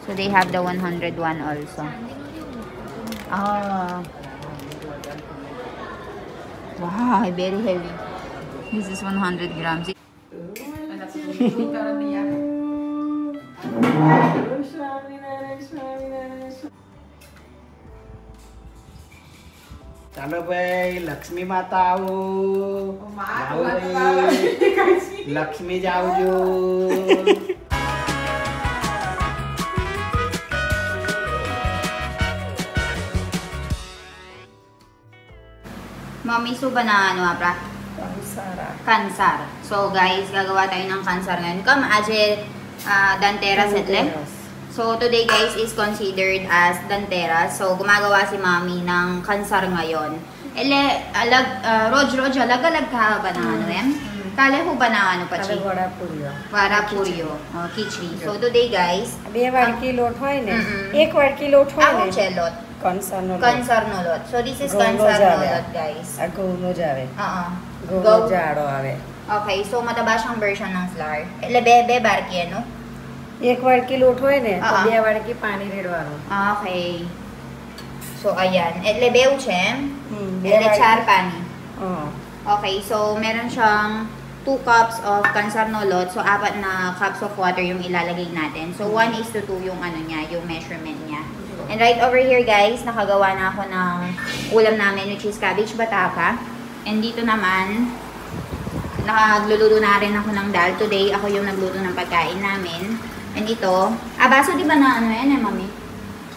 So they have the 101 also. Ah. Wow, very heavy. This is 100 grams. चलो भाई लक्ष्मी माता आओ लक्ष्मी जाओ जो Mommy, so ba na ano pra? Kansar. So guys, gagawa tayo ng kansar ngayon. Come, aje danteras etle. So today guys is considered as danteras. So gumagawa si Mommy ng kansar ngayon. Ele, roj alag-alag ka ba na ano em? Kale ho ba na ano pa chi? Vada puryo. Khichdi. So today guys, 2 વાડકી લોટ હોય ને 1 વાડકી લોટ હોય ને chelot. કનસાનો લોટ Kansarnolot. So this is Gawno kansarnolot jave. guys. આ ઘઉંનો જ આવે Go. ઘઉંનો જાડો આવે Okay, so mataba siyang version ng flour. Ele bebe barki ano? 1 વાડકી લોટ હોય ને તો Ah. 2 વાડકી પાણી રેડવાનું Okay. So ayan, ele beuchem, બે ele વાડકી. char pani. હા Okay, so meron siyang 2 cups of kansarnolot. So 4 na cups of water yung ilalagay natin. So 1:2 yung ano niya, yung measurement niya. And right over here guys, nakagawa na ako ng ulam namin which is cabbage bataka. And dito naman, nagluluto na rin ako ng dal. Today, ako yung nagluto ng pagkain namin. And ito, baso di ba na ano yan Mami?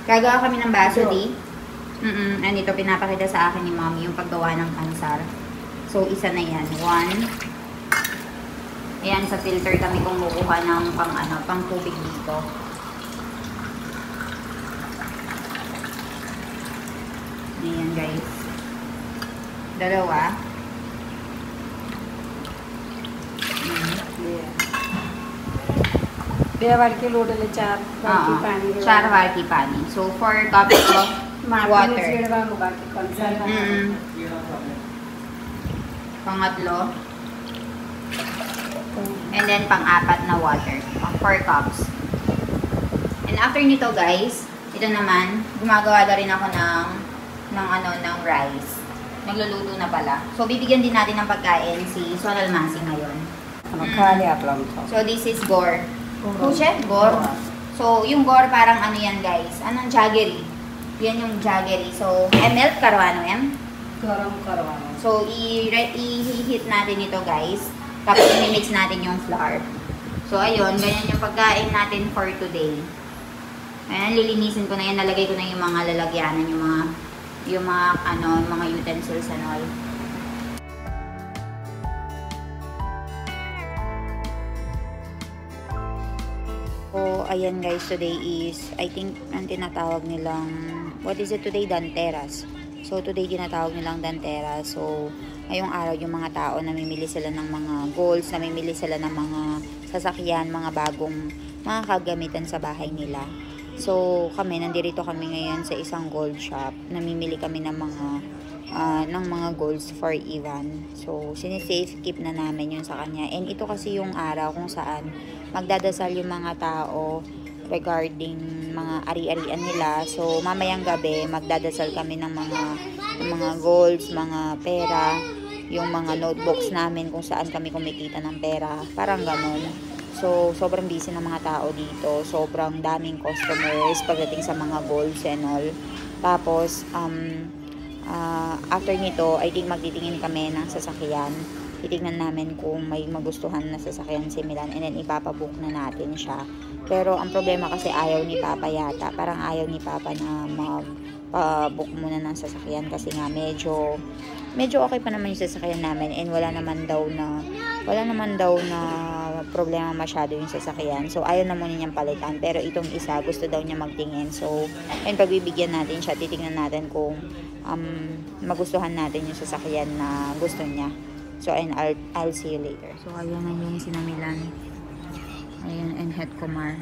Gagawa kami ng baso di. And ito, pinapakita sa akin ni Mami yung paggawa ng kansar. So, isa na yan. 1. Ayan, sa filter kami kumukuha ng pang tubig dito. Ayan guys. 2. 2 વાડકી લોટ એટલે 4 વાડકી પાણી 4 વાડકી પાણી. So 4 cups of માપીને water. રેડવાનું બાકી કનસાર Pangatlo. And then pang-4 na water. Pang 4 cups. And after nito guys, ito naman, gumagawa na rin ako ng rice. Nagluluto na pala. So bibigyan din natin ng pagkain si Sonal Masi ngayon. ખાલી આટલામાં થાવ So this is gor. Kuche? Gor. So yung gor parang ano yan guys. Anong jaggery? Yan yung jaggery. So melt karwano em? ગરમ કરવાનું So i-heat natin ito guys. Tapos i-mix natin yung flour. So ayun, ganyan yung pagkain natin for today. Ayan, lilinisin ko na yan. Nalagay ko na yung mga lalagyanan, yung mga utensils and all. So, ayan guys, today is, I think, ang tinatawag nilang, what is it today? Danteras. So, today tinatawag nilang Danteras. So, ngayong araw yung mga tao, namimili sila ng mga goals, namimili sila ng mga sasakyan, mga bagong mga kagamitan sa bahay nila. So, nandito kami ngayon sa isang gold shop. Namimili kami ng mga golds for Ivan. So, sinisave keep na namin yun sa kanya. And ito kasi yung araw kung saan magdadasal yung mga tao regarding mga ari-arian nila. So, mamayang gabi, magdadasal kami ng mga golds, mga pera, yung mga notebooks namin kung saan kami kumikita ng pera. Parang ganon. So, sobrang busy ng mga tao dito. Sobrang daming customers pagdating sa mga golds and all. Tapos, after nito, I think magtitingin kami ng sasakyan. Titignan namin kung may magustuhan na sasakyan si Milan and then ipapabook na natin siya. Pero ang problema kasi ayaw ni Papa yata. Parang ayaw ni Papa na magpa-book muna ng sasakyan kasi nga medyo okay pa naman yung sasakyan namin and wala naman daw na problema masyado yung sasakyan. So ayaw na muna niyang palitan. Pero itong isa gusto daw niya magtingin. So and pagbibigyan natin siya, titingnan natin kung magustuhan natin yung sasakyan na gusto niya. So, and I'll see you later. So, ayan na yung sinamilan. Ayan, and Het Kumar.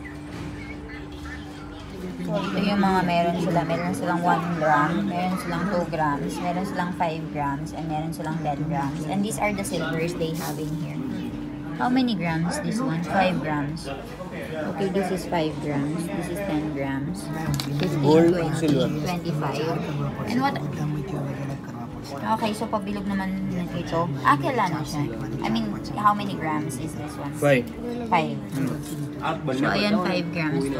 Ito yung mga meron sila. Meron silang 1 gram, meron silang 2 grams, meron silang 5 grams, and meron silang 10 grams. And these are the silvers they have in here. How many grams? This one? 5 grams. Okay, this is 5 grams. This is 10 grams. Gold, 20, silver. 25. And what? Okay, so pabilog naman ito. Kailan siya? I mean, how many grams is this one? 5. 5. So, ayan, 5 grams to.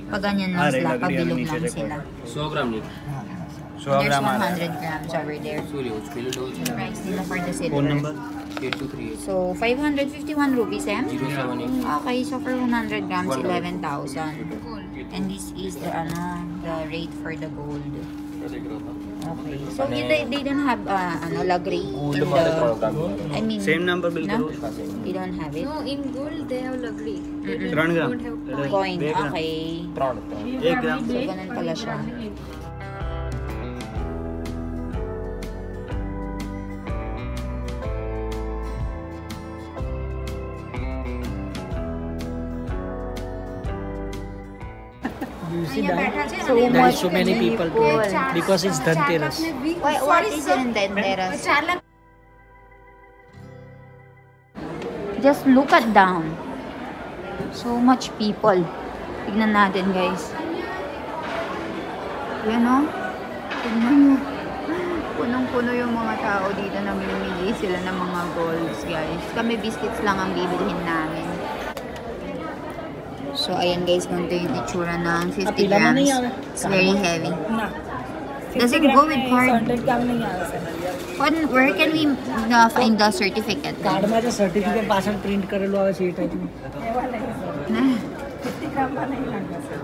Pag ganyan lang sila, pabilog lang sila. 100 ग्राम नहीं There's 100 grams over there. The price nila for the silver. Phone number? 8238 So, 551 rupees, eh? 078 Okay, so for 100 grams, 11,000. And this is the rate for the gold. Okay. So, they don't have, lagri in the, I mean, Same number bill no? karo. You don't have it? No, in gold they have lagri. 3 gram. Coin, 2 gram. okay. 1 gram. So, ganun pala siya. You see that? So There much is so many people today because it's Dhanteras. Why, what is it in Dhanteras? Just look at down. So much people. Tignan natin, guys. Yan, no? Tignan nyo. Punong-puno yung mga tao dito na mamimili sila ng mga golds, guys. Kami biscuits lang ang bibilihin namin. So, ayan guys, ganito yung itsura ng 50 grams. It's very heavy. Does it go with card? Where can we find the certificate? Card માં જે સર્ટિફિકેટ પાછળ પ્રિન્ટ કરેલું આવે છે એ ટાઈપનું 50 ग्राम का नहीं लगता सर।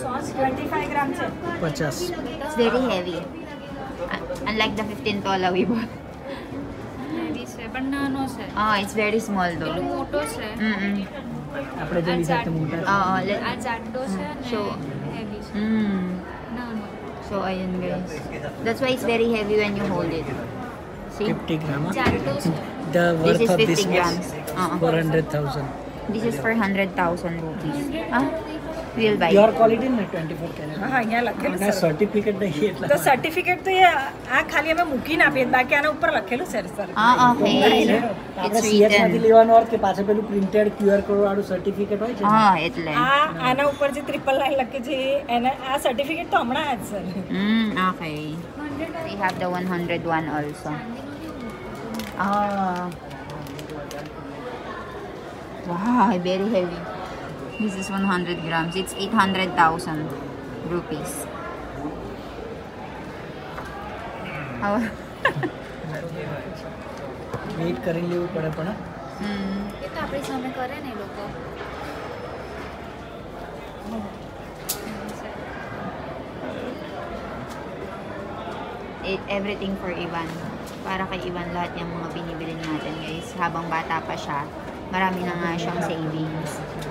सॉस 25 ग्राम से 50. It's very heavy. Unlike the 15 tola we bought. heavy છે પણ નાનો છે Oh, it's very small though. પેલું મોટો છે આપણે જે લીધા તે મોટા છે. આ જાડો છે ને So- heavy છે નાનો So, ayan guys. That's why it's very heavy when you hold it. See? 50 gram. જાડો છે The This worth is of this 50 grams. was 400,000. This is for 100,000 rupees. We'll buy Your it. quality ને 24 carat. હા અહીંયા લખેલું અને sir certificate નહીં એટલે તો સર્ટિફિકેટ તો એ આ ખાલી અમે મૂકીને આપીએ બાકી આના ઉપર લખેલું છે સર Okay. આપણે It's CS માંથી written. લેવાનો અર્થ કે પાછળ પેલું પ્રિન્ટેડ QR કોડ વાળું સર્ટિફિકેટ હોય છે ને? એટલે. આના ઉપર જે 999 લખે છે એને આ સર્ટિફિકેટ તો હમણાં જ sir Okay. We have the 101 also. Wow, very heavy. This is 100 grams. It's 800,000 rupees. Weight કરીને લેવું પડે પણ એ તો આપણી સામે કરે ને એ લોકો Everything for Ivan. Para kay Ivan lahat yung mga binibili natin, guys. Habang bata pa siya, marami na nga siyang savings.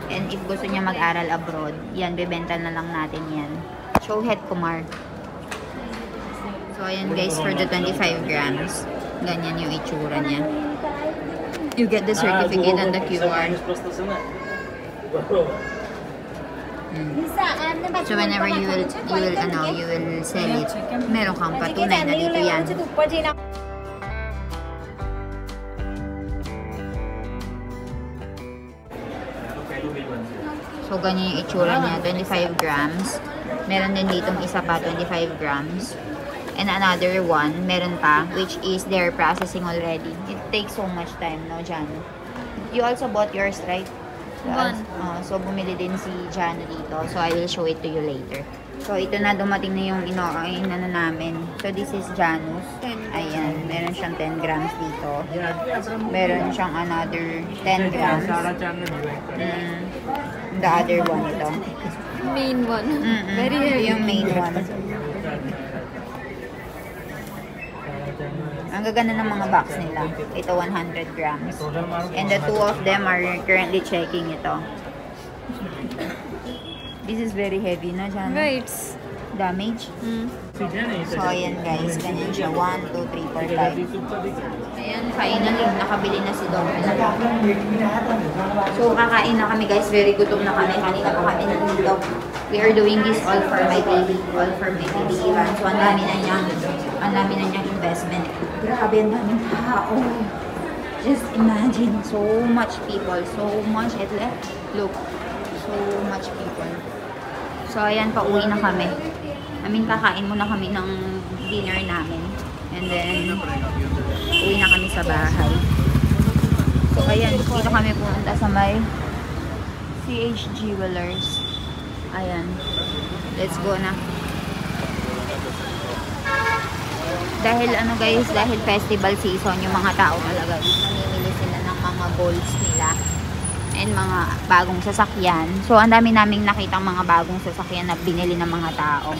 And if gusto niya mag-aral abroad, yan, bebenta na lang natin yan. Showhead Kumar. So, ayan guys, for the 25 grams. Ganyan yung itsura niya. You get the certificate and the QR. So, whenever you will sell it, meron kang patunay na dito yan. So, ganyan yung itsura niya. 25 grams. Meron din ditong isa pa, 25 grams. And another one, meron pa, which is they're processing already. It takes so much time, no, Jano? You also bought yours, right? One. So, bumili din si Jano dito. So, I will show it to you later. So, ito na, dumating na yung inano namin. So, this is Janus. Ayan, meron siyang 10 grams dito. Meron siyang another 10 grams. The other one ito. main one Very heavy. Yung main one. Ang gaganda ng mga box nila. Ito 100 grams. And the two of them are currently checking ito. This is very heavy na dyan. weights Damage. So, ayan guys. Ganyan siya. 1, 2, 3, 4, 5. Ayan, finally, nakabili na si Dom. So, kakain na kami guys. Very gutom na kami. Kanina pa kami nandito. We are doing this all for my baby. All for my baby Ivan. So, ang dami na niyang investment. Grabe, ang daming tao. Just imagine. So much people. So much. Look. So much people. So, ayan, pauwi na kami. I mean, kakain muna kami ng dinner namin. And then, uwi na kami sa bahay. So, ayan. Dito kami pumunta sa may CH Jewelers. Ayan. Let's go na. Dahil ano guys, dahil festival season, yung mga tao talaga, namimili sila ng mga golds nila and mga bagong sasakyan. So, ang dami naming nakitang mga bagong sasakyan na binili ng mga tao.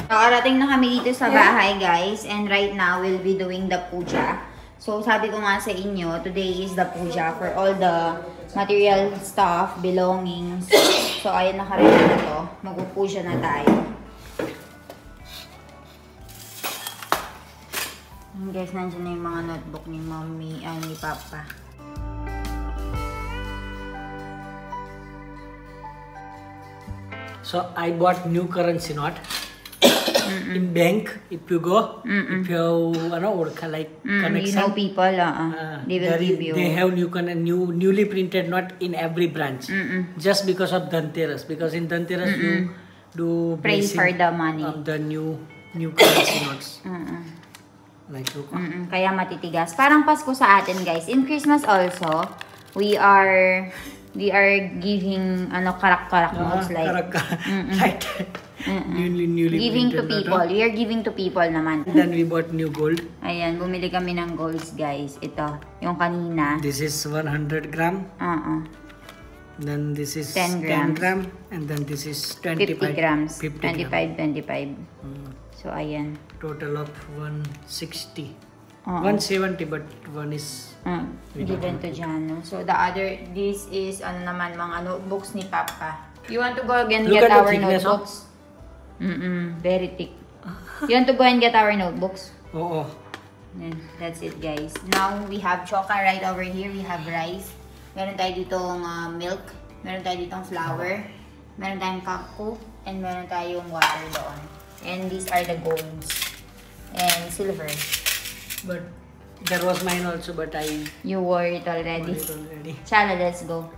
So, arating na kami dito sa bahay guys, and right now, we'll be doing the puja. So, sabi ko nga sa inyo, today is the puja for all the material stuff, belongings. So, ayun, nakaready na to. Mag-puja na tayo. Guys, nandiyan na yung mga notebook ni mommy, ni papa. So I bought new currency note. In bank, if you go, if you like connection, You know people, they will give you. They have newly printed note in every branch. Just because of Dhanteras, because in Dhanteras you do Pray blessing for the money. of the new currency notes. Like Kaya matitigas. Parang Pasko sa atin, guys. In Christmas also, we are giving karak-karak notes like right. Newly giving to printed people. note. We are giving to people naman. Then we bought new gold. Ayan, bumili kami ng golds, guys. Ito, yung kanina. This is 100 gram. Then this is 10 10 grams. gram. And then this is 50 grams. 50 gram. 25. So, ayan. Total of 160. 170, but one is Given to Jano. So, the other, this is, naman, mga notebooks ni Papa. You want to go again Look get at the our thickness, notebooks? Very thick. You want to go and get our notebooks? oh. Then, that's it, guys. Now, we have choka right over here. We have rice. Meron tayo ditong milk. Meron tayo ditong flour. Meron tayong kaku. And meron tayong water doon. And these are the golds. And silver. But there was mine also, but I You wore it already. bought it already. Chala, let's go.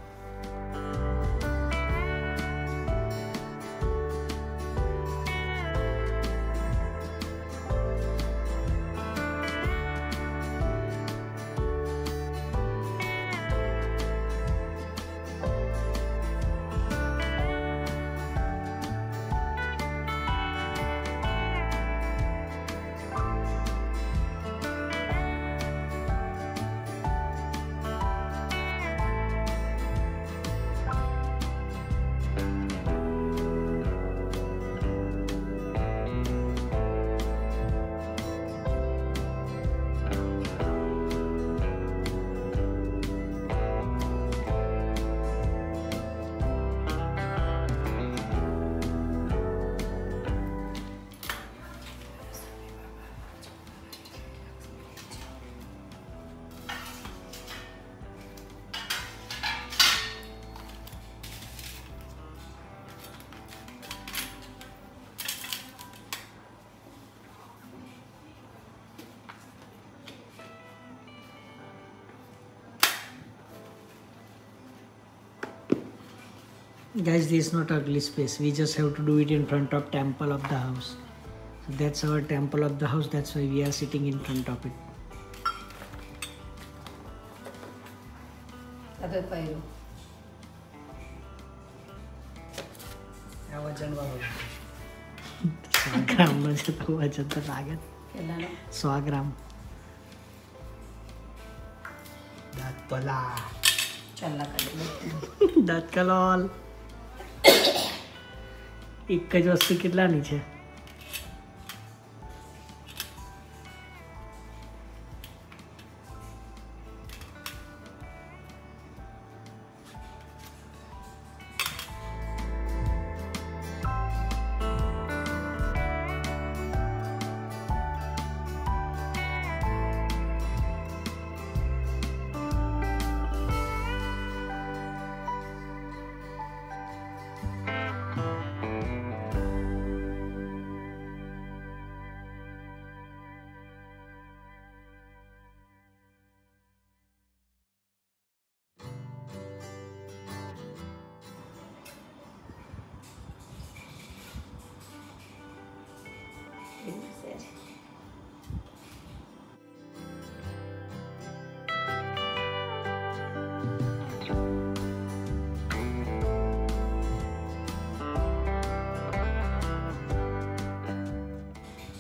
Guys, this is not ugly space. We just have to do it in front of temple of the house. So that's our temple of the house. That's why we are sitting in front of it. ग्राम म्हणजे तो वजन तर लागत 100 ग्राम દાંત કલોલ એક જ વસ્તુ કેટલાની છે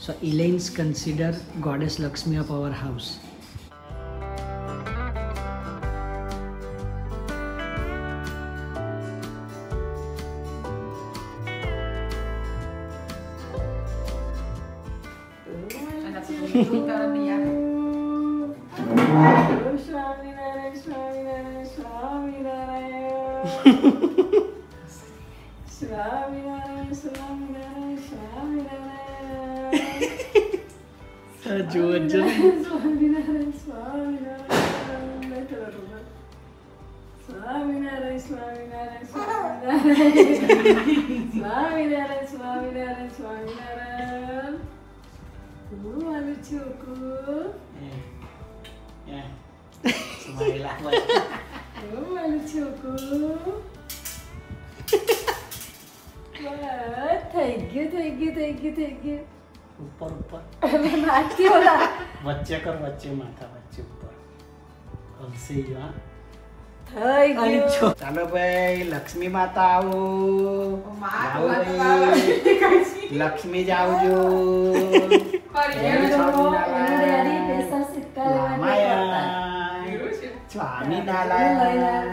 So Elaine's consider Goddess Lakshmi of our house. Smile ako. Thank you. ऊपर ऊपर नाचती होला बच्चे कर बच्चे माथा बच्चे ऊपर ऐसे ही हाँ Thank you. चलो भाई लक्ष्मी माता आओ जाओ भाई लक्ष्मी जाओ जो स्वामीनारायण